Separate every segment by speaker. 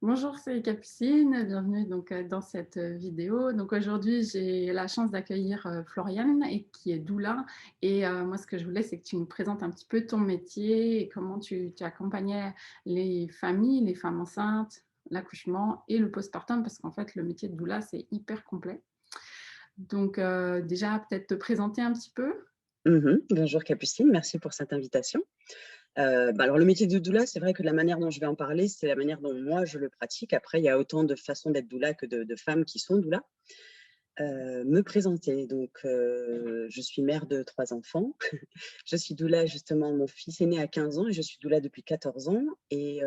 Speaker 1: Bonjour, c'est Capucine, bienvenue donc, dans cette vidéo. Donc aujourd'hui, j'ai la chance d'accueillir Floriane qui est doula. Et moi, ce que je voulais, c'est que tu nous présentes un petit peu ton métier et comment tu accompagnais les familles, les femmes enceintes, l'accouchement et le postpartum, parce qu'en fait, le métier de doula, c'est hyper complet. Donc déjà, peut-être te présenter un petit peu.
Speaker 2: Bonjour Capucine, merci pour cette invitation. Alors le métier de doula, c'est vrai que la manière dont je vais en parler, c'est la manière dont moi je le pratique. Après, il y a autant de façons d'être doula que de femmes qui sont doula. Me présenter, donc je suis mère de 3 enfants. Je suis doula justement, mon fils est né à 15 ans et je suis doula depuis 14 ans et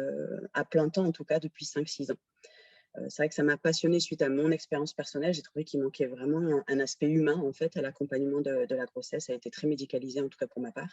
Speaker 2: à plein temps en tout cas depuis 5-6 ans. C'est vrai que ça m'a passionnée suite à mon expérience personnelle. J'ai trouvé qu'il manquait vraiment un aspect humain en fait à l'accompagnement de la grossesse. Ça a été très médicalisé en tout cas pour ma part.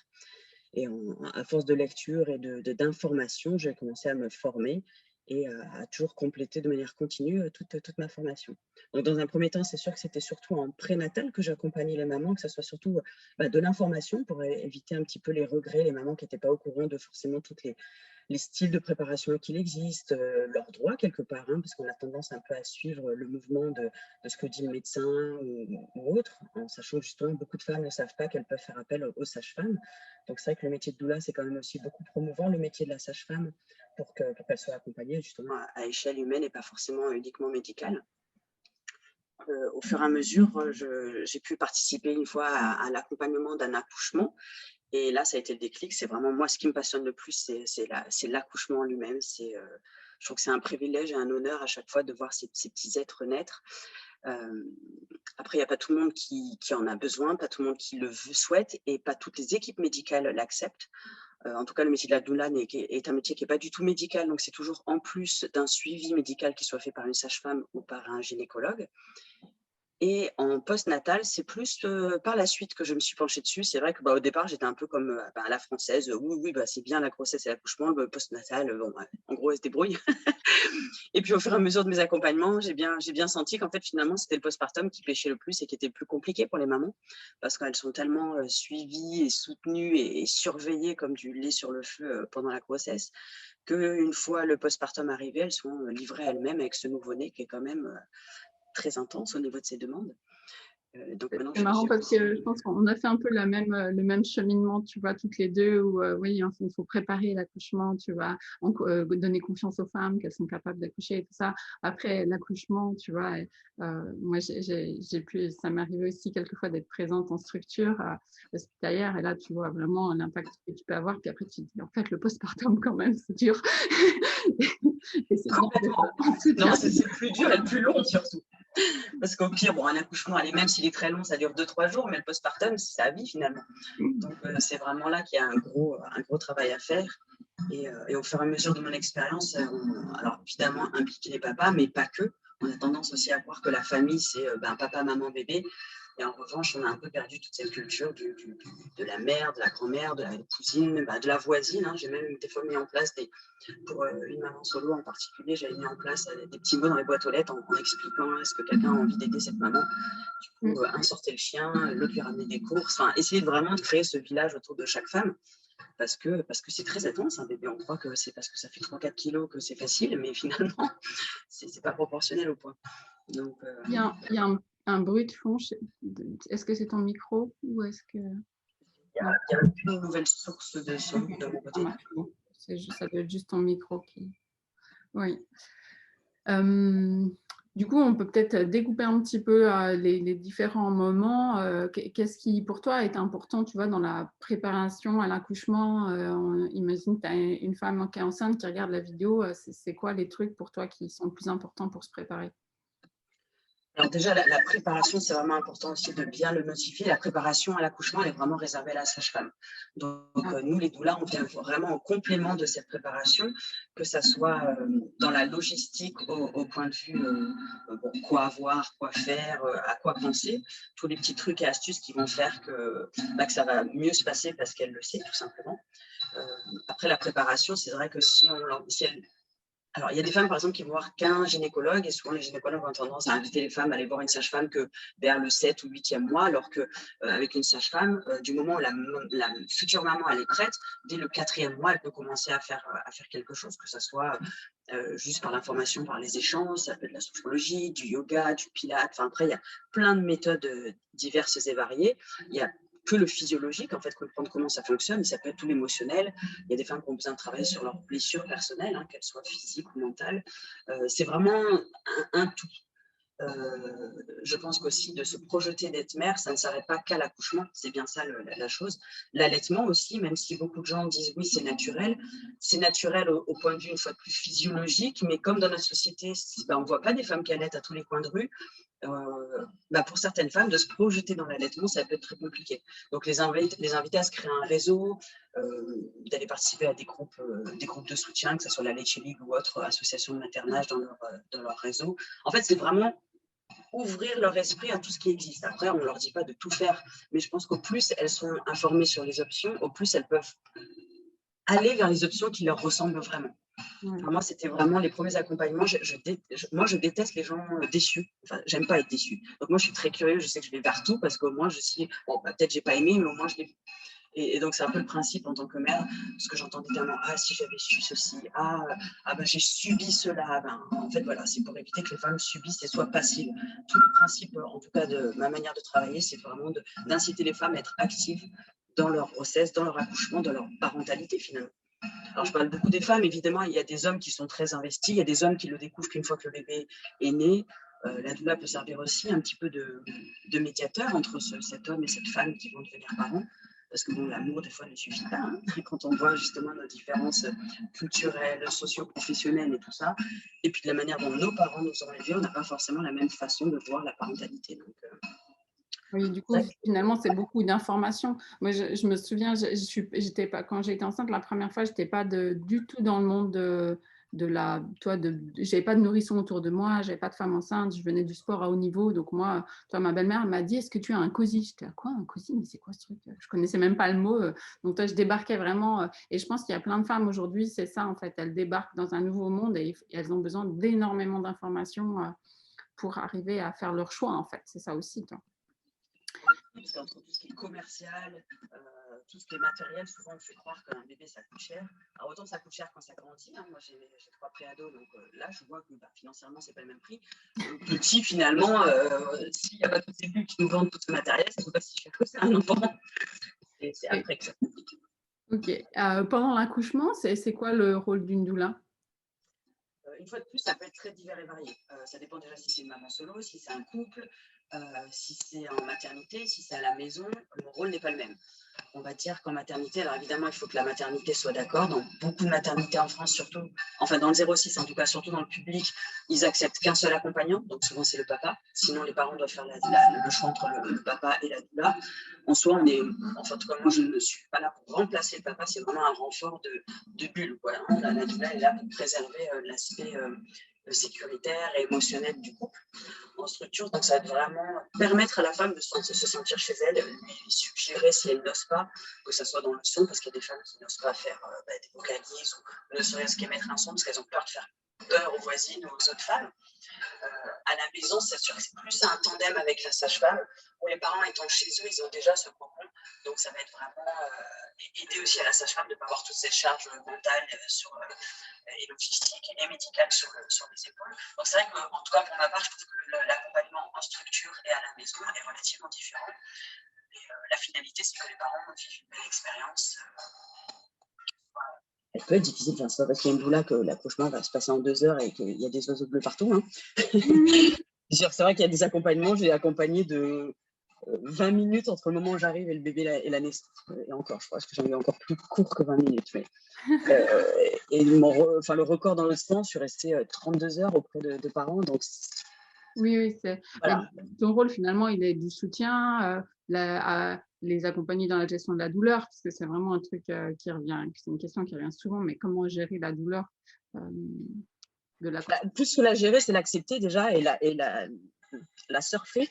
Speaker 2: Et à force de lecture et d'informations, j'ai commencé à me former et à toujours compléter de manière continue toute ma formation. Donc, dans un premier temps, c'est sûr que c'était surtout en prénatal que j'accompagnais les mamans, que ce soit surtout de l'information pour éviter un petit peu les regrets, les mamans qui n'étaient pas au courant de forcément toutes les styles de préparation qu'il existe, leurs droits quelque part, hein, parce qu'on a tendance un peu à suivre le mouvement de ce que dit le médecin ou autre, en sachant que justement beaucoup de femmes ne savent pas qu'elles peuvent faire appel aux sages-femmes. Donc c'est vrai que le métier de doula, c'est quand même aussi beaucoup promouvoir le métier de la sage-femme pour qu'elle soit accompagnée justement à échelle humaine et pas forcément uniquement médicale. Au fur et à mesure, j'ai pu participer une fois à l'accompagnement d'un accouchement. Et là, ça a été le déclic. C'est vraiment moi, ce qui me passionne le plus, c'est l'accouchement en lui-même. Je trouve que c'est un privilège et un honneur à chaque fois de voir ces petits êtres naître. Après, il n'y a pas tout le monde qui en a besoin, pas tout le monde qui le souhaite et pas toutes les équipes médicales l'acceptent. En tout cas, le métier de la doula est un métier qui n'est pas du tout médical, donc c'est toujours en plus d'un suivi médical qui soit fait par une sage-femme ou par un gynécologue. Et en post-natal, c'est plus par la suite que je me suis penchée dessus. C'est vrai que au départ, j'étais un peu comme à la française. Oui, c'est bien la grossesse et l'accouchement, le post-natal, bon, en gros, elle se débrouille. Et puis au fur et à mesure de mes accompagnements, j'ai bien senti qu'en fait, finalement, c'était le postpartum qui pêchait le plus et qui était le plus compliqué pour les mamans parce qu'elles sont tellement suivies et soutenues et surveillées comme du lait sur le feu pendant la grossesse qu'une fois le postpartum arrivé, elles sont livrées à elles-mêmes avec ce nouveau-né qui est quand même très intense au niveau de ses demandes. Donc maintenant,
Speaker 1: C'est
Speaker 2: je
Speaker 1: marrant
Speaker 2: suis
Speaker 1: parce que
Speaker 2: aussi…
Speaker 1: je pense qu'on a fait un peu le même cheminement, tu vois, toutes les deux, où oui, il faut préparer l'accouchement, tu vois, donner confiance aux femmes qu'elles sont capables d'accoucher et tout ça. Après l'accouchement, tu vois, moi, ça m'est arrivé aussi quelquefois d'être présente en structure hospitalière et là, tu vois vraiment l'impact que tu peux avoir. Puis après, tu te dis, en fait, le postpartum, quand même, c'est dur. Et c'est bien
Speaker 2: Complètement. Non, c'est le plus dur et le plus long surtout. Parce qu'au pire, un accouchement, allez, même s'il est très long, ça dure 2-3 jours, mais le postpartum, c'est sa vie finalement. Donc c'est vraiment là qu'il y a un gros travail à faire. Et au fur et à mesure de mon expérience, alors évidemment impliquer les papas, mais pas que. On a tendance aussi à croire que la famille, c'est papa, maman, bébé. Et en revanche, on a un peu perdu toute cette culture de la mère, de la grand-mère, de la cousine, de la voisine. Hein. J'ai même des fois mis en place, pour une maman solo en particulier, j'avais mis en place des petits mots dans les boîtes aux lettres en expliquant est-ce que quelqu'un a envie d'aider cette maman. Du coup, un sortait le chien, l'autre lui ramenait des courses. Enfin, essayer vraiment de créer ce village autour de chaque femme. Parce que c'est très intense, un bébé. On croit que c'est parce que ça fait 3-4 kilos que c'est facile, mais finalement, c'est pas proportionnel au poids. Donc,
Speaker 1: Il y a un bruit de fond. Est-ce que c'est ton micro ou est-ce que…
Speaker 2: il
Speaker 1: Non,
Speaker 2: y a une nouvelle source de son
Speaker 1: ok,
Speaker 2: de mon
Speaker 1: ça
Speaker 2: côté.
Speaker 1: marche. Bon, ça doit être juste ton micro qui… Oui. Du coup, on peut peut-être découper un petit peu les différents moments. Qu'est-ce qui, pour toi, est important, tu vois, dans la préparation à l'accouchement? Imagine, tu as une femme qui est enceinte qui regarde la vidéo. C'est quoi les trucs pour toi qui sont le plus importants pour se préparer?
Speaker 2: Alors déjà, la préparation, c'est vraiment important aussi de bien le notifier. La préparation à l'accouchement, elle est vraiment réservée à la sage-femme. Donc,
Speaker 1: Ah,
Speaker 2: nous, les doulas, on vient vraiment en complément de cette préparation, que ça soit dans la logistique au point de vue quoi avoir, quoi faire, à quoi penser, tous les petits trucs et astuces qui vont faire que ça va mieux se passer parce qu'elle le sait, tout simplement. Après la préparation, c'est vrai que si elle Alors, il y a des femmes, par exemple, qui vont voir qu'un gynécologue, et souvent les gynécologues ont tendance à inviter les femmes à aller voir une sage-femme que vers le 7 ou 8e mois, alors qu'avec une sage-femme, du moment où la future maman elle est prête, dès le 4e mois, elle peut commencer à faire quelque chose, que ce soit juste par l'information, par les échanges, ça peut être de la sophrologie, du yoga, du pilates, enfin après, il y a plein de méthodes diverses et variées. Il y a que le physiologique, en fait, comprendre comment ça fonctionne, mais ça peut être tout l'émotionnel. Il y a des femmes qui ont besoin de travailler sur leurs blessures personnelles, hein, qu'elles soient physiques ou mentales. C'est vraiment un tout. Je pense qu'aussi de se projeter d'être mère, ça ne s'arrête pas qu'à l'accouchement, c'est bien ça la chose. L'allaitement aussi, même si beaucoup de gens disent oui, c'est naturel au point de vue une fois de plus physiologique, mais comme dans notre société, on ne voit pas des femmes qui allaitent à tous les coins de rue, pour certaines femmes, de se projeter dans l'allaitement, ça peut être très compliqué. Donc les inviter à se créer un réseau, d'aller participer à des groupes de soutien, que ce soit la Leche League ou autre association de maternage dans leur réseau. En fait, c'est vraiment ouvrir leur esprit à tout ce qui existe. Après, on ne leur dit pas de tout faire, mais je pense qu'au plus elles sont informées sur les options, au plus elles peuvent aller vers les options qui leur ressemblent vraiment. Enfin, moi, c'était vraiment les premiers accompagnements. Moi, je déteste les gens déçus. Enfin, j'aime pas être déçue. Donc, moi, je suis très curieuse. Je sais que je vais vers tout parce qu'au moins, je suis. Bon, peut-être j'ai pas aimé, mais au moins, je l'ai vu. Et donc, c'est un peu le principe en tant que mère, parce que j'entendais tellement, ah, si j'avais su ceci, j'ai subi cela. En fait, voilà, c'est pour éviter que les femmes subissent et soient passives. Tout le principe, en tout cas, de ma manière de travailler, c'est vraiment d'inciter les femmes à être actives dans leur grossesse, dans leur accouchement, dans leur parentalité, finalement. Alors, je parle beaucoup des femmes, évidemment, il y a des hommes qui sont très investis, il y a des hommes qui le découvrent qu'une fois que le bébé est né. La doula peut servir aussi un petit peu de médiateur entre cet homme et cette femme qui vont devenir parents. Parce que bon, l'amour, des fois, ne suffit pas. Hein, quand on voit justement nos différences culturelles, socio-professionnelles et tout ça. Et puis de la manière dont nos parents nous ont élevés, on n'a pas forcément la même façon de voir la parentalité. Donc,
Speaker 1: oui, du coup, finalement, c'est beaucoup d'informations. Moi, je me souviens, j'étais pas, quand j'étais enceinte la première fois, je n'étais pas du tout dans le monde j'avais pas de nourrisson autour de moi, j'avais pas de femme enceinte, je venais du sport à haut niveau. Donc moi, ma belle-mère m'a dit, est-ce que tu as un cosy? J'étais, quoi, un cosy? Mais c'est quoi ce truc? Je connaissais même pas le mot. Donc toi, je débarquais vraiment. Et je pense qu'il y a plein de femmes aujourd'hui, c'est ça en fait, elles débarquent dans un nouveau monde et elles ont besoin d'énormément d'informations pour arriver à faire leur choix en fait. C'est ça aussi, toi.
Speaker 2: Parce qu'entre tout ce qui est commercial, tout ce qui est matériel, souvent on fait croire qu'un bébé ça coûte cher. Alors autant ça coûte cher quand ça grandit. Hein. Moi j'ai 3 préados, donc là je vois que financièrement c'est pas le même prix. Le petit finalement, s'il n'y a pas toutes ces pubs qui nous vendent tout ce matériel, ça ne coûte pas si cher que ça un enfant. Et c'est après que ça complique.
Speaker 1: Ok. Pendant l'accouchement, c'est quoi le rôle d'une doula?
Speaker 2: Une fois de plus, ça peut être très divers et varié. Ça dépend déjà si c'est une maman solo, si c'est un couple, si c'est en maternité, si c'est à la maison, le rôle n'est pas le même. On va dire qu'en maternité, alors évidemment, il faut que la maternité soit d'accord. Dans beaucoup de maternités en France, surtout, enfin dans le 06 en tout cas, surtout dans le public, ils acceptent qu'un seul accompagnant, donc souvent c'est le papa. Sinon, les parents doivent faire le choix entre le papa et la doula. En soi, en tout cas, moi, je ne suis pas là pour remplacer le papa, c'est vraiment un renfort de bulle. Quoi, hein. La doula est là pour préserver l'aspect sécuritaire et émotionnel du couple en structure. Donc, ça va vraiment permettre à la femme de se sentir chez elle, lui suggérer si elle n'ose pas, que ça soit dans le son, parce qu'il y a des femmes qui n'osent pas faire des vocalises ou ne serait-ce qu'émettre un son parce qu'elles ont peur de faire peur aux voisines ou aux autres femmes. À la maison, c'est sûr que c'est plus un tandem avec la sage-femme, où les parents étant chez eux, ils ont déjà ce cocon. Donc, ça va être vraiment aider aussi à la sage-femme de ne pas avoir toutes ces charges mentales et logistiques et médicales sur les épaules. Donc, c'est vrai qu'en tout cas, pour ma part, je trouve que l'accompagnement en structure et à la maison est relativement différent. Et la finalité, c'est que les parents vivent une belle expérience. Elle peut être difficile, enfin, c'est pas parce qu'il y a une doula que l'accouchement va se passer en 2 heures et qu'il y a des oiseaux bleus partout. Hein. C'est vrai qu'il y a des accompagnements, j'ai accompagné de 20 minutes entre le moment où j'arrive et le bébé et la naissance. Et encore, je pense que j'en ai encore plus court que 20 minutes. Mais, et le record dans le sens, je suis restée 32 heures auprès de parents. Donc,
Speaker 1: oui,
Speaker 2: voilà.
Speaker 1: Ton rôle finalement, il est du soutien, les accompagner dans la gestion de la douleur, parce que c'est vraiment un truc qui revient, c'est une question qui revient souvent, mais comment gérer la douleur de la...
Speaker 2: Plus que la gérer, c'est l'accepter déjà et la surfer,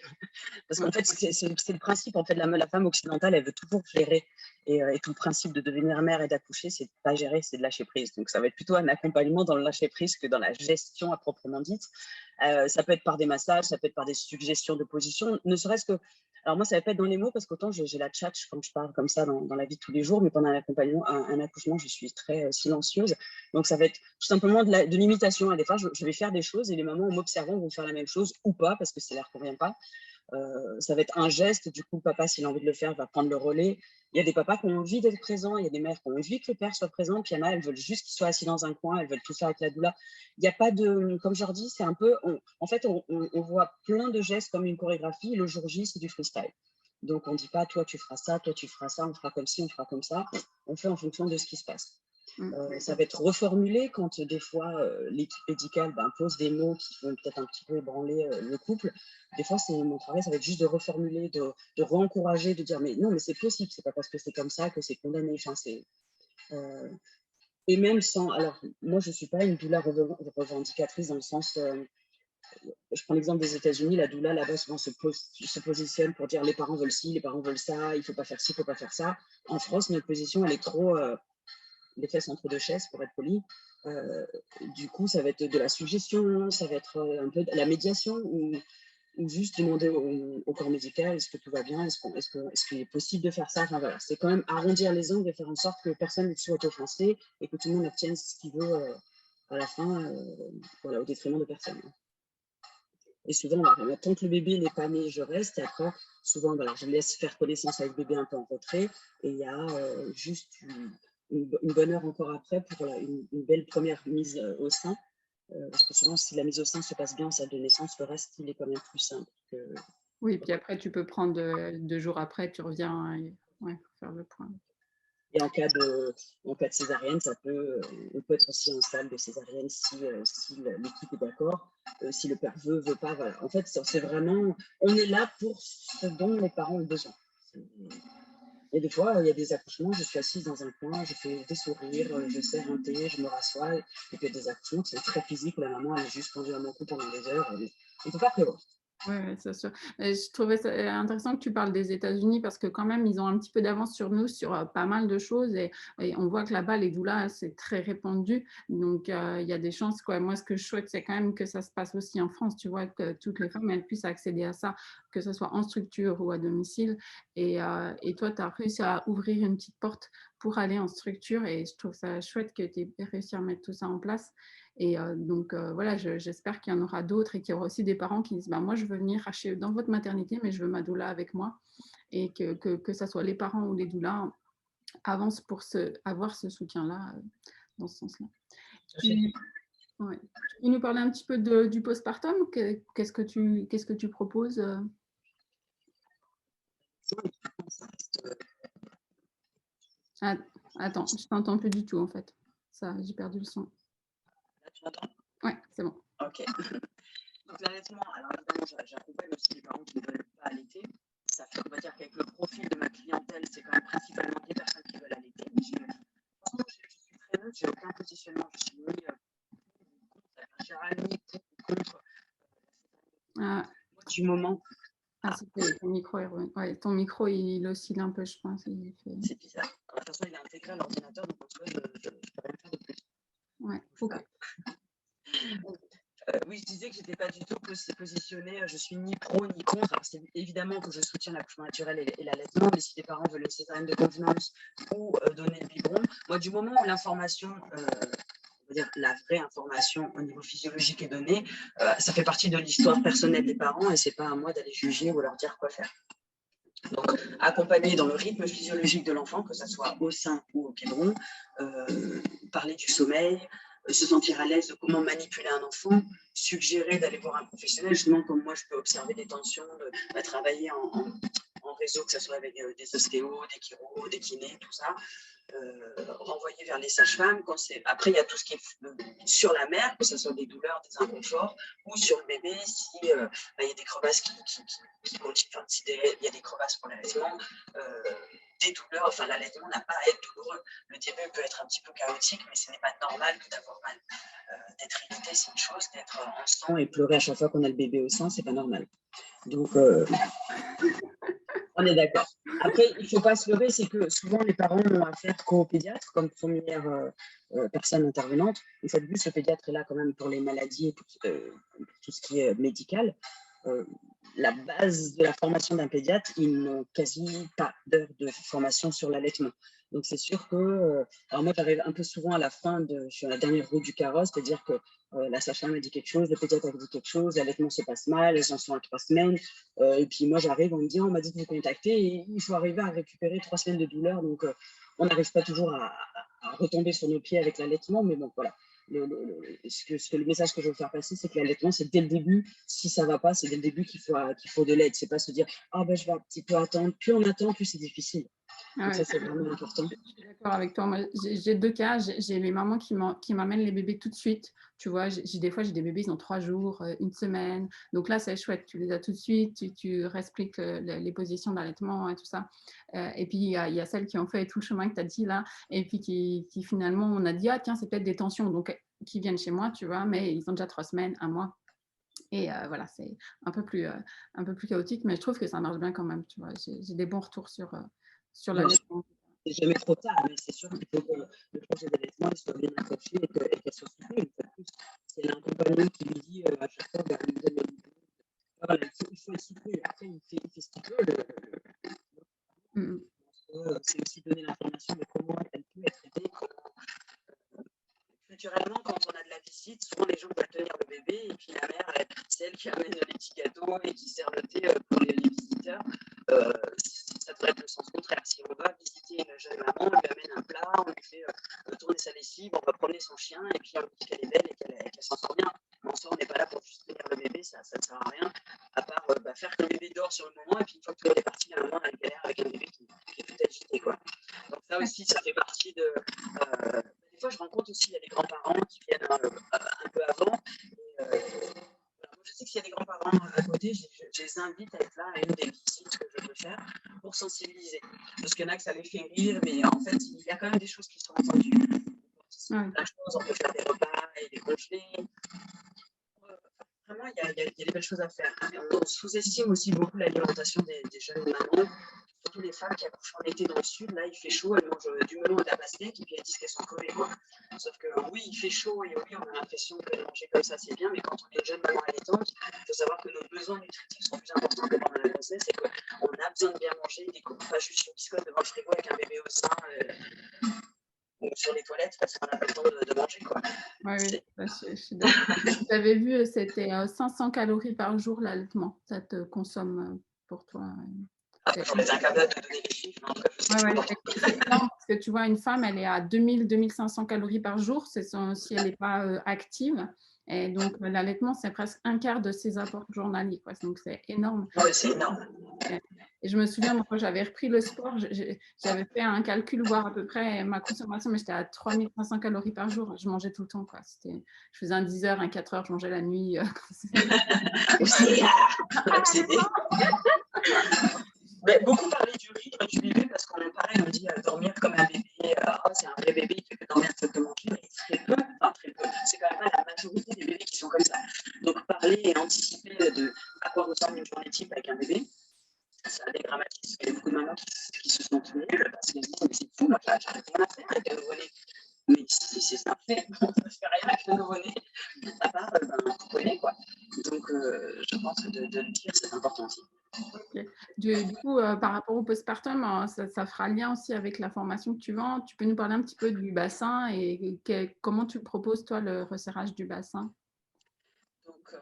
Speaker 2: parce qu'en fait, c'est le principe, en fait, la femme occidentale, elle veut toujours gérer, et tout le principe de devenir mère et d'accoucher, c'est de pas gérer, c'est de lâcher prise. Donc, ça va être plutôt un accompagnement dans le lâcher prise que dans la gestion à proprement dite. Ça peut être par des massages, ça peut être par des suggestions de position, ne serait-ce que… Alors moi, ça va pas être dans les mots, parce qu'autant j'ai la tchatche quand je parle comme ça dans la vie de tous les jours, mais pendant un accompagnement, un accouchement, je suis très silencieuse. Donc, ça va être tout simplement de l'imitation. Et des fois, je vais faire des choses et les mamans, en m'observant, vont faire la même chose ou pas, parce que ça leur convient pas. Ça va être un geste, du coup, le papa, s'il a envie de le faire, va prendre le relais. Il y a des papas qui ont envie d'être présents, il y a des mères qui ont envie que le père soit présent, puis il y en a, elles veulent juste qu'il soit assis dans un coin, elles veulent tout faire avec la doula. Il n'y a pas de… Comme je leur dis, c'est un peu… En fait, on voit plein de gestes comme une chorégraphie. Le jour J, c'est du freestyle. Donc, on ne dit pas, toi, tu feras ça, on fera comme ci, on fera comme ça. On fait en fonction de ce qui se passe. Ça va être reformulé quand des fois l'équipe médicale pose des mots qui vont peut-être un petit peu ébranler le couple. Des fois, mon travail, ça va être juste de reformuler, de re-encourager, de dire mais non, mais c'est possible, c'est pas parce que c'est comme ça que c'est condamné. Enfin, et même sans… Alors, moi, je ne suis pas une doula revendicatrice dans le sens… je prends l'exemple des États-Unis, la doula là-bas souvent se positionne pour dire les parents veulent ci, les parents veulent ça, il ne faut pas faire ci, il ne faut pas faire ça. En France, notre position, elle est trop… les fesses entre deux chaises, pour être poli. Du coup, ça va être de la suggestion, ça va être un peu de la médiation, ou juste demander au corps médical est-ce que tout va bien, est-ce qu'il est possible de faire ça. Enfin, voilà. C'est quand même arrondir les angles et faire en sorte que personne ne soit offensé et que tout le monde obtienne ce qu'il veut à la fin, voilà, au détriment de personne. Et souvent, tant que le bébé n'est pas né, je reste. Et après, souvent, je laisse faire connaissance avec le bébé un peu en retrait. Et il y a juste une bonne heure encore après pour une belle première mise au sein. Parce que souvent, si la mise au sein se passe bien en salle de naissance, le reste, il est quand même plus simple.
Speaker 1: Oui, puis après, tu peux prendre 2 jours après, tu reviens et faire le point.
Speaker 2: Et en cas de césarienne, on peut être aussi en salle de césarienne si l'équipe est d'accord, si le père veut pas. Voilà. En fait, c'est vraiment, on est là pour ce dont les parents ont besoin. Et des fois, il y a des accouchements, je suis assise dans un coin, je fais des sourires, je sers un thé, je me rassois. Et puis il y a des accouchements qui sont très physiques, où la maman elle est juste pendue à mon cou pendant des heures. Il ne faut pas prévoir.
Speaker 1: Oui, c'est sûr. Et je trouvais ça intéressant que tu parles des États-Unis parce que quand même, ils ont un petit peu d'avance sur nous sur pas mal de choses et on voit que là-bas, les doulas, c'est très répandu. Donc, il y a des chances, quoi. Moi, ce que je souhaite, c'est quand même que ça se passe aussi en France, tu vois, que toutes les femmes elles puissent accéder à ça, que ce soit en structure ou à domicile. Et toi, tu as réussi à ouvrir une petite porte pour aller en structure et je trouve ça chouette que tu aies réussi à mettre tout ça en place. Et donc, voilà, j'espère qu'il y en aura d'autres et qu'il y aura aussi des parents qui disent moi, je veux venir dans votre maternité, mais je veux ma doula avec moi. Et que ce soit les parents ou les doulas avancent pour avoir ce soutien-là dans ce sens-là. Tu peux nous parler un petit peu du postpartum? Qu'est-ce que tu proposes? Attends, je ne t'entends plus du tout en fait. J'ai perdu le son.
Speaker 2: Là, tu m'entends?
Speaker 1: Oui, c'est bon.
Speaker 2: Ok. Donc l'allaitement, alors évidemment, j'accompagne aussi les parents qui ne veulent pas allaiter. Ça fait, on va dire qu'avec le profil de ma clientèle, c'est quand même principalement des personnes qui veulent allaiter. Franchement, je suis très neutre, j'ai aucun positionnement. Je suis ni contre, ni contre du moment.
Speaker 1: Ton micro, il oscille un peu, je pense.
Speaker 2: C'est bizarre. De toute façon, il est intégré à l'ordinateur, donc en tout cas, je ne peux rien faire de plus.
Speaker 1: Ouais, ok.
Speaker 2: Oui, je disais que je n'étais pas du tout positionnée, je suis ni pro ni contre. Alors, c'est évidemment que je soutiens l'accouchement naturel et l'allaitement, mais si les parents veulent une césarienne de convenance ou donner le biberon, moi, du moment où l'information, on va dire la vraie information au niveau physiologique est donnée, ça fait partie de l'histoire personnelle des parents et ce n'est pas à moi d'aller juger ou leur dire quoi faire. Donc, accompagner dans le rythme physiologique de l'enfant, que ce soit au sein ou au biberon, parler du sommeil, se sentir à l'aise de comment manipuler un enfant, suggérer d'aller voir un professionnel, justement comme moi je peux observer des tensions, travailler en en réseau, que ce soit avec des ostéos, des chiros, des kinés, tout ça, renvoyer vers les sages-femmes. Après, il y a tout ce qui est sur la mère, que ce soit des douleurs, des inconforts, ou sur le bébé, si il y a des crevasses qui continuent, enfin, si il y a des crevasses pour l'allaitement, des douleurs, enfin l'allaitement n'a pas à être douloureux. Le début peut être un petit peu chaotique, mais ce n'est pas normal que d'avoir mal. D'être irrité, c'est une chose, d'être en sang et pleurer à chaque fois qu'on a le bébé au sein, c'est pas normal. Donc, on est d'accord. Après, il ne faut pas se leurrer, c'est que souvent les parents n'ont affaire qu'au pédiatre comme première personne intervenante. Une fois de plus, ce pédiatre est là quand même pour les maladies et pour tout ce qui est médical. La base de la formation d'un pédiatre, ils n'ont quasi pas d'heures de formation sur l'allaitement. Donc c'est sûr que, alors moi j'arrive un peu souvent à la fin, je suis à la dernière roue du carrosse, c'est-à-dire que la sage-femme a dit quelque chose, le pédiatre a dit quelque chose, l'allaitement se passe mal, elles en sont à 3 semaines, et puis moi j'arrive, on me dit, on m'a dit de vous contacter, et il faut arriver à récupérer 3 semaines de douleur, donc on n'arrive pas toujours à retomber sur nos pieds avec l'allaitement, mais bon voilà. Le message que je veux faire passer, c'est que l'allaitement, c'est dès le début, si ça ne va pas, c'est dès le début qu'il faut de l'aide. C'est pas se dire, ah ben je vais un petit peu attendre, plus on attend, plus c'est difficile. Donc ça, c'est vraiment important.
Speaker 1: Je suis d'accord avec toi. Moi, j'ai 2 cas. J'ai les mamans qui m'amènent les bébés tout de suite. Tu vois, des fois, j'ai des bébés, ils ont 3 jours, 1 semaine. Donc là, c'est chouette. Tu les as tout de suite. Tu expliques les positions d'allaitement et tout ça. Et puis, il y a celles qui ont fait tout le chemin que tu as dit là. Et puis, qui finalement, on a dit, ah tiens, c'est peut-être des tensions. Donc, qui viennent chez moi, tu vois, mais ils ont déjà 3 semaines, 1 mois. Et voilà, c'est un peu plus chaotique, mais je trouve que ça marche bien quand même. Tu vois, j'ai des bons retours sur l'allaitement.
Speaker 2: C'est jamais trop tard, mais c'est sûr qu'il faut que le projet d'allaitement soit bien accroché et qu'elle soit soutenue. Si elle a un compagnon qui lui dit à chaque fois, bah, il faut être soutenu. Après, il fait ce qu'il peut. C'est aussi donner l'information de comment elle peut être aidée. Culturellement, quand on a de la visite, souvent les gens veulent tenir le bébé et puis la mère, c'est elle qui amène les petits gâteaux et qui sert le thé pour les visiteurs. Ça devrait être le sens contraire. Si on va visiter une jeune maman, on lui amène un plat, on lui fait tourner sa lessive, on va promener son chien et puis on lui dit qu'elle est belle et qu'elle s'en sort bien. Mais en soi, on n'est pas là pour juste tenir le bébé, ça ne sert à rien, à part faire que le bébé dort sur le moment et puis une fois que tout le monde est parti, la maman elle galère avec un bébé qui est tout agité, quoi. Donc ça aussi, ça fait partie de... des fois, je rencontre aussi, il y a des grands-parents qui viennent un peu avant. Je sais que s'il y a des grands-parents à côté, je les invite à être là à une des visites que je peux faire pour sensibiliser. Parce qu'il y en a que ça les fait rire, mais en fait, il y a quand même des choses qui sont entendues. On peut faire des repas et des congelés. Vraiment, il y a des belles choses à faire. On sous-estime aussi beaucoup l'alimentation des jeunes mamans. Surtout les femmes qui accouchent en été dans le sud, là il fait chaud, elles mangent du melon et de la pastèque et puis elles disent qu'elles sont collées. Sauf que oui, il fait chaud et oui, on a l'impression que manger comme ça c'est bien, mais quand on est une jeune maman allaitante, il faut savoir que nos besoins nutritifs sont plus importants que pendant la grossesse et qu'on a besoin de bien manger, pas juste une biscotte devant le frigo avec un bébé au sein ou sur les toilettes parce qu'on n'a pas le temps de manger, quoi.
Speaker 1: Oui, je suis d'accord. J'avais vu, c'était 500 calories par jour l'allaitement. Ça te consomme pour toi.
Speaker 2: On est incapable de donner les chiffres.
Speaker 1: C'est énorme parce que tu vois, une femme, elle est à 2000-2500 calories par jour, si elle n'est pas active. Et donc, l'allaitement, c'est presque un quart de ses apports journaliers. Quoi. Donc, c'est énorme.
Speaker 2: Oui, c'est énorme.
Speaker 1: Et je me souviens, moi, quand j'avais repris le sport, j'avais fait un calcul, voir à peu près ma consommation, mais j'étais à 3500 calories par jour. Je mangeais tout le temps. Quoi. Je faisais un 10 heures, un 4 heures, je mangeais la nuit.
Speaker 2: Mais beaucoup parlaient du rythme du bébé parce qu'on pareil, on dit dormir comme un bébé, c'est un vrai bébé qui peut dormir comme manger, mais très peu, c'est quand même pas la majorité des bébés qui sont comme ça. Donc parler et anticiper de à quoi ressemble une journée type avec un bébé, ça dédramatise. Il y a beaucoup de mamans qui se sentent nulles parce qu'elles se disent mais c'est fou, moi j'arrive rien à faire avec un nouveau-né. Mais c'est ça fait, on ne fait rien avec le nouveau-né, à part couponner, quoi. Donc je pense que de le dire, c'est important aussi.
Speaker 1: Okay. Du coup, par rapport au postpartum, ça fera lien aussi avec la formation que tu vends. Tu peux nous parler un petit peu du bassin et comment tu proposes, toi, le resserrage du bassin?
Speaker 2: Donc,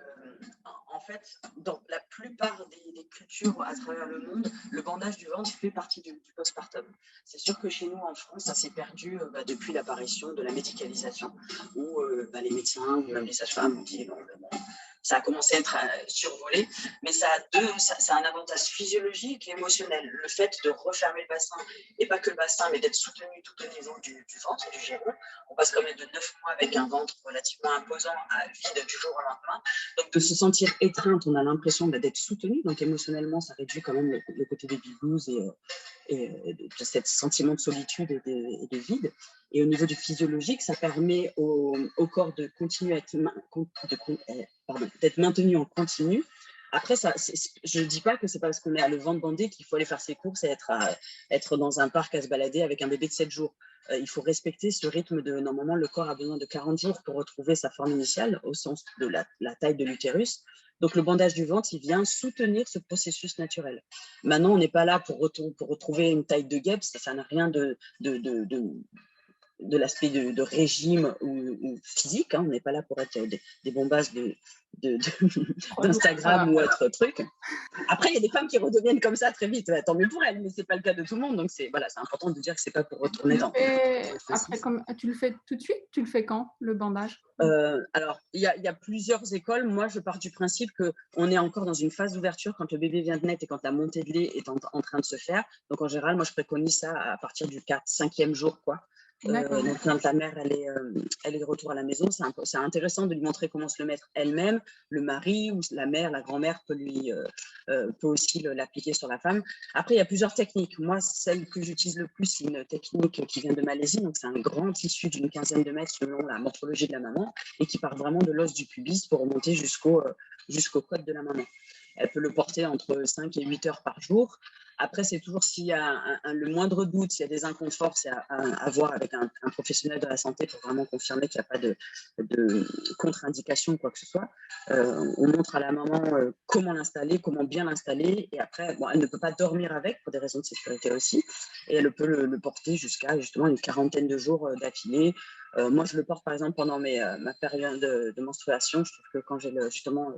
Speaker 2: en fait, dans la plupart des cultures à travers le monde, le bandage du ventre fait partie du postpartum. C'est sûr que chez nous, en France, ça s'est perdu depuis l'apparition de la médicalisation, où les médecins ou même les sages-femmes ont dit bon, ça a commencé à être survolé, mais ça a un avantage physiologique et émotionnel. Le fait de refermer le bassin, et pas que le bassin, mais d'être soutenu tout au niveau du ventre, du giron. On passe quand même de 9 mois avec un ventre relativement imposant à vide du jour au lendemain. Donc de se sentir étreinte, on a l'impression d'être soutenu, donc émotionnellement, ça réduit quand même le côté baby blues et de ce sentiment de solitude et de vide. Et au niveau du physiologique, ça permet au corps de continuer à d'être maintenu en continu. Après, je ne dis pas que c'est parce qu'on est à le ventre bandé qu'il faut aller faire ses courses et être dans un parc à se balader avec un bébé de 7 jours. Il faut respecter ce rythme normalement, le corps a besoin de 40 jours pour retrouver sa forme initiale, au sens de la taille de l'utérus. Donc, le bandage du ventre, il vient soutenir ce processus naturel. Maintenant, on n'est pas là pour retrouver une taille de guêpe, ça n'a rien de l'aspect de régime ou physique, hein. On n'est pas là pour être des bombasses d'Instagram ou autre truc. Après, il y a des femmes qui redeviennent comme ça très vite, tant mieux pour elles, mais ce n'est pas le cas de tout le monde, donc c'est important de dire que ce n'est pas pour retourner dans...
Speaker 1: Après, tu le fais tout de suite? Tu le fais quand, le bandage?
Speaker 2: Alors, il y a plusieurs écoles. Moi, je pars du principe qu'on est encore dans une phase d'ouverture quand le bébé vient de naître et quand la montée de lait est en train de se faire. Donc, en général, moi, je préconise ça à partir du 4-5e jour, quoi. Donc, quand la mère elle est de retour à la maison, c'est intéressant de lui montrer comment se le mettre elle-même. Le mari ou la mère, la grand-mère peut aussi l'appliquer sur la femme. Après, il y a plusieurs techniques. Moi, celle que j'utilise le plus, c'est une technique qui vient de Malaisie. Donc, c'est un grand tissu d'une 15aine de mètres selon la morphologie de la maman et qui part vraiment de l'os du pubis pour remonter jusqu'au code de la maman. Elle peut le porter entre 5 et 8 heures par jour. Après, c'est toujours s'il y a le moindre doute, s'il y a des inconforts, c'est à voir avec un professionnel de la santé pour vraiment confirmer qu'il n'y a pas de contre-indication ou quoi que ce soit. On montre à la maman comment l'installer, comment bien l'installer. Et après, elle ne peut pas dormir avec pour des raisons de sécurité aussi. Et elle peut le porter jusqu'à justement une 40aine de jours d'affilée. Moi, je le porte par exemple pendant ma période de menstruation. Je trouve que quand j'ai justement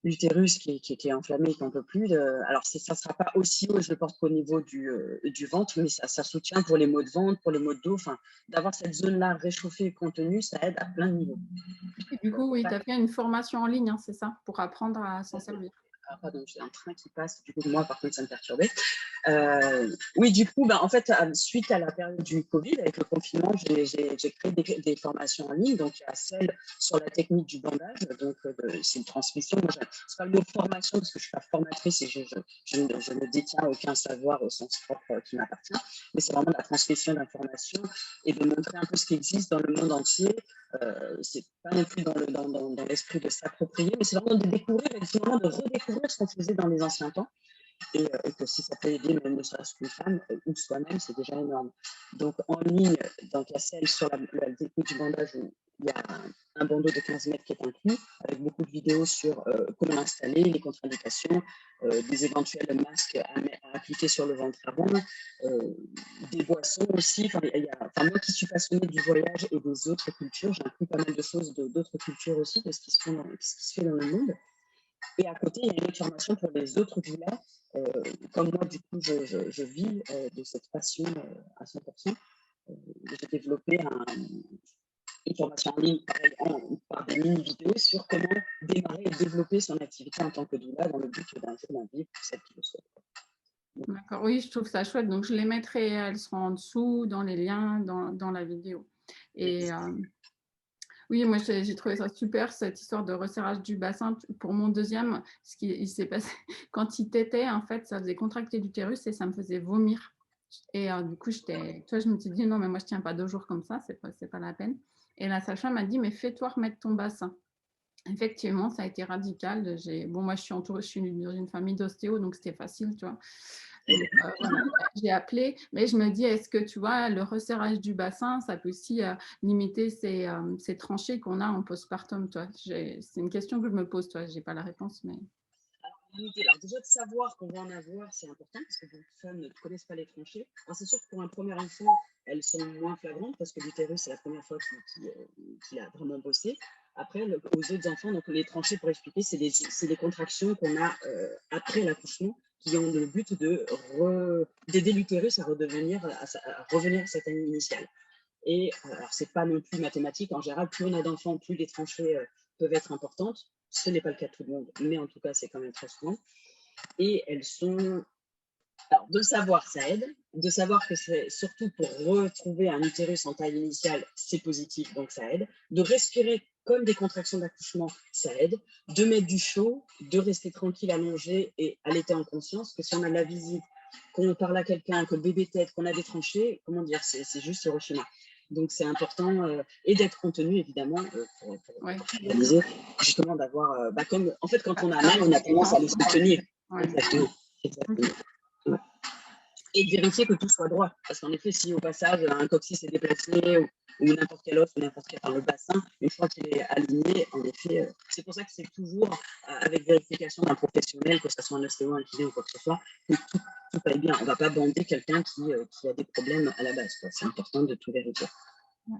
Speaker 2: l'utérus qui est enflammé et qu'on ne peut plus. Alors, ça ne sera pas aussi haut, je le porte qu'au niveau du ventre, mais ça soutient pour les maux de ventre, pour les maux de dos. Enfin, d'avoir cette zone-là réchauffée et contenue, ça aide à plein de niveaux.
Speaker 1: Et du coup, oui, tu as fait une formation en ligne, hein, c'est ça, pour apprendre à s'en servir.
Speaker 2: Ah, pardon, j'ai un train qui passe, du coup, moi, par contre, ça me perturbait. Oui, du coup, en fait, suite à la période du Covid, avec le confinement, j'ai créé des formations en ligne. Donc, il y a celle sur la technique du bandage. Donc, c'est une transmission. Moi, c'est pas le mot formation parce que je ne suis pas formatrice et je ne détiens aucun savoir au sens propre qui m'appartient. Mais c'est vraiment la transmission d'informations et de montrer un peu ce qui existe dans le monde entier. C'est pas non plus dans l'esprit de s'approprier, mais c'est vraiment de découvrir et finalement de redécouvrir ce qu'on faisait dans les anciens temps. Et que si ça peut aider même ne serait-ce qu'une femme ou soi-même, c'est déjà énorme. Donc en ligne, dans la celle sur la technique du bandage, où il y a un bandeau de 15 mètres qui est inclus, avec beaucoup de vidéos sur comment l'installer, les contre-indications, des éventuels masques à appliquer sur le ventre avant, des boissons aussi. Moi qui suis passionnée du voyage et des autres cultures, j'ai appris pas mal de choses d'autres cultures aussi, de ce qui se fait dans le monde. Et à côté, il y a une formation pour les autres doulas. Comme moi, du coup, je vis de cette passion à 100%. J'ai développé une formation en ligne par des mini-vidéos sur comment démarrer et développer son activité en tant que doula dans le but d'un jour d'en vivre pour celles qui le souhaitent.
Speaker 1: D'accord, oui, je trouve ça chouette. Donc, je les mettrai, elles seront en dessous, dans les liens, dans la vidéo. Et oui, moi, j'ai trouvé ça super, cette histoire de resserrage du bassin. Pour mon deuxième, ce qui s'est passé, quand il tétait, en fait, ça faisait contracter l'utérus et ça me faisait vomir. Et du coup, je me suis dit, non, mais moi, je ne tiens pas 2 jours comme ça, c'est pas la peine. Et la sage-femme m'a dit, mais fais-toi remettre ton bassin. Effectivement, ça a été radical. Moi, je suis dans une famille d'ostéo, donc c'était facile, tu vois. Donc, voilà, j'ai appelé, mais je me dis, est-ce que tu vois, le resserrage du bassin, ça peut aussi limiter ces tranchées qu'on a en postpartum, toi. C'est une question que je me pose, toi. Je n'ai pas la réponse, mais.
Speaker 2: Alors déjà de savoir qu'on va en avoir, c'est important parce que beaucoup de femmes ne connaissent pas les tranchées. Alors c'est sûr que pour un premier enfant, elles sont moins flagrantes parce que l'utérus, c'est la première fois qu'il a vraiment bossé. Après, aux autres enfants, donc les tranchées, pour expliquer, c'est des contractions qu'on a après l'accouchement qui ont le but d'aider l'utérus à revenir à sa taille initiale. Et alors, c'est pas non plus mathématique. En général, plus on a d'enfants, plus les tranchées peuvent être importantes. Ce n'est pas le cas de tout le monde, mais en tout cas, c'est quand même très souvent. Et elles sont... Alors, de savoir, ça aide. De savoir que c'est surtout pour retrouver un utérus en taille initiale, c'est positif, donc ça aide. De respirer comme des contractions d'accouchement, ça aide. De mettre du chaud, de rester tranquille, allongé et allaiter en conscience, que si on a de la visite, qu'on parle à quelqu'un, que le bébé tète, qu'on a des tranchées, comment dire, c'est juste le schéma. Donc c'est important et d'être contenu évidemment pour réaliser, justement d'avoir, comme en fait quand on a mal, on a tendance à le soutenir. Exactement. Exactement. Ouais. Et de vérifier que tout soit droit. Parce qu'en effet, si au passage un coccyx est déplacé ou n'importe quel os ou n'importe quel le bassin, une fois qu'il est aligné, en effet, c'est pour ça que c'est toujours avec vérification d'un professionnel, que ce soit un ostéo, un kiné ou quoi que ce soit, que tout aille bien. On ne va pas bander quelqu'un qui a des problèmes à la base. C'est important de tout vérifier.
Speaker 1: Ouais.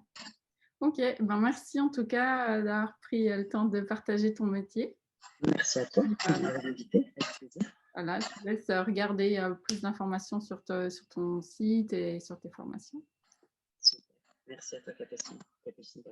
Speaker 1: Ok, ben merci en tout cas d'avoir pris le temps de partager ton métier.
Speaker 2: Merci à toi de m'avoir invité, avec plaisir.
Speaker 1: Voilà, je te laisse regarder plus d'informations sur ton site et sur tes formations.
Speaker 2: Super. Merci à toi, Capucine.